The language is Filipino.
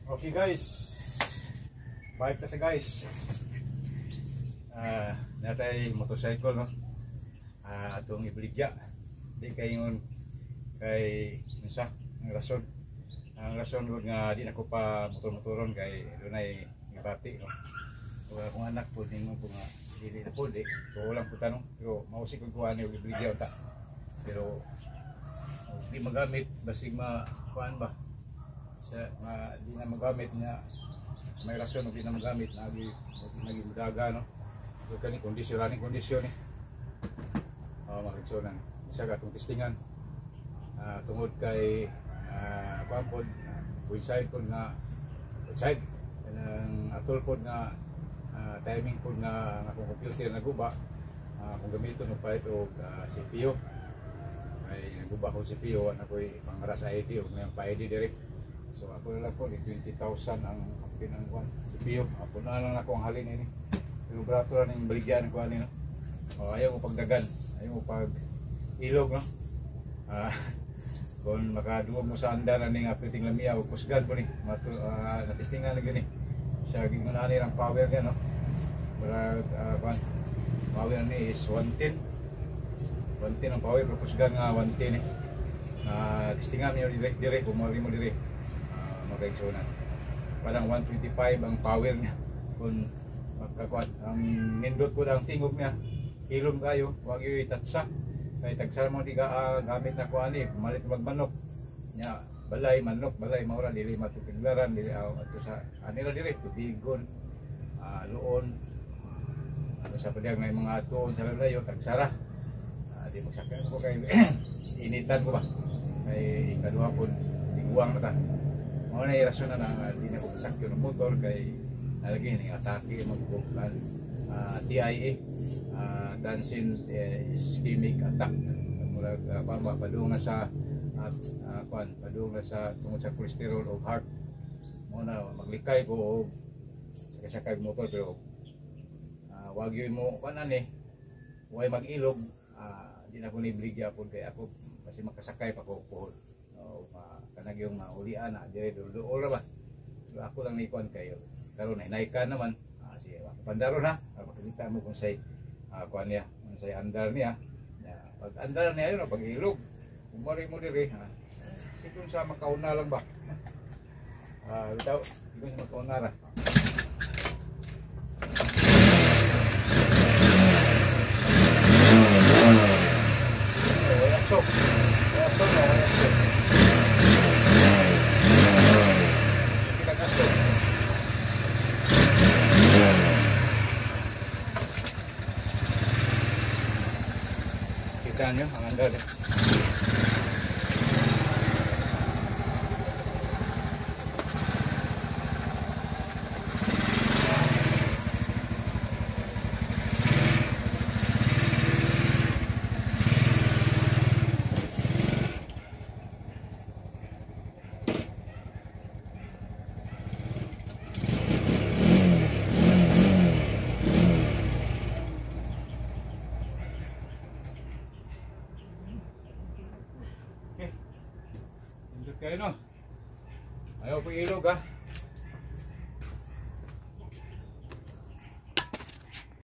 Okay guys, balik na sa guys. Natay motorcycle no. Atong ibaligya. Di kayon kay unsa ang rason. Ang rason gud nga di nako pa motor-motoron kay dunay ibati no. Kung anak po ninyo po nga dili na po di. So walang po tanong. Pero mausik kung kuha niyo ibaligya ta. Pero di magamit basig kuan ba. Di na magamit niya may rason di na magamit naging daga no. So kani kondisyon eh. Magigsonan isa ka itong testingan tungod kay kuan pod outside pod nga outside ang atol pod nga timing pod nga akong computer naguba kung gamiton og pa ito CPU ay naguba ko CPU ana koy pangaras ID og may pa-ID direct. So ako lang po, 20,000 ang pinangkuan. CPU, ako na lang ako ang halin ini. Pero brato lang yung baligyan ko ano. Ayaw mo pagdagan, ayaw mo pag ilog no. Kung makadungog mo sa andar na nga piting lamia o kusgan po ni. Natistingan lagi ni. Siya gingunani ang power niya no. Para power ni is 110. 110 ang power, pero kusgan nga 110 eh. Tistingan niyo direct, bumari mo direct. Magkaigsunan. Parang 125 ang power niya. Kung magkakuan, ang nindot ko lang tingog niya, hilom kayo, huwag yung itatsa. Kaya tagsara mo di ka gamit na kuan eh, pumalit magmanok. Nya, balay, manok, balay, maura, dili matupiglaran, dili ato sa anila direct, tubigon, luon. Ano sa padyag may mga tuon sa lalayo, tagsara. Di magsakyan ko kay initan ko ba? Kay ikaduha po, iguang na ta. Mga na irason na hindi na ko pasakyo ng motor kay nalagyan ng atake magbukan TIA dancing ischemic attack mula padung na sa padung na sa tungod sa cholesterol o heart mo na maglikay ko sakay motor pero wag yun mo kanan eh way mag-ilog di na ko nibligya po kay ako kasi makasakay pa ko puhol kanag yung maulian na dire dulo ba. So ako lang nikuan kayo. Karon ay naika naman. Sige, pandaro na. Makikita mo kung say kuan niya, kung say andar niya. Pag andar niya yun, pag ilog. Umari mo dire ha. Siguro sa makauna lang ba. Bitaw, siguro sa makauna ra. Wayasok. Kita nyo ang andar eh. Kayo no. Ayaw po ilog ha.